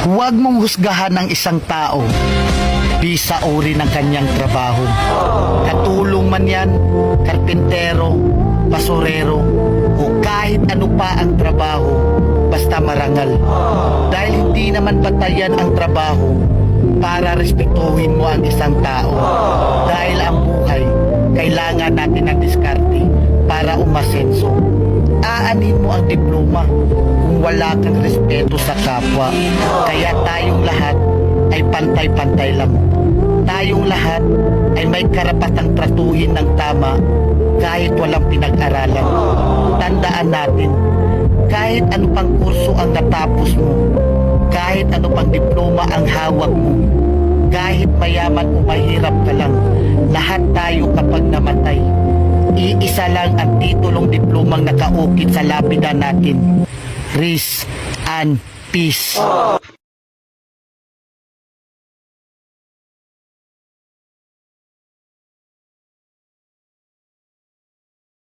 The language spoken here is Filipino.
Huwag mong husgahan ng isang tao bisa uri ng kanyang trabaho. Katulong man yan, karpintero, basurero, o kahit ano pa ang trabaho, basta marangal. Dahil hindi naman batayan ang trabaho para respetuhin mo ang isang tao. Dahil ang buhay, kailangan natin ng diskarte para umasenso. Aanin mo ang diploma kung wala kang respeto sa kapwa. Kaya tayong lahat ay pantay-pantay lang. Tayong lahat ay may karapatang tratuhin ng tama kahit walang pinag-aralan. Tandaan natin, kahit ano pang kurso ang natapos mo, kahit ano pang diploma ang hawak mo, kahit mayaman o mahirap ka lang, lahat tayo kapag namatay, iisa lang ang titulong diplomang nakaukit sa lapida natin. Rest and peace.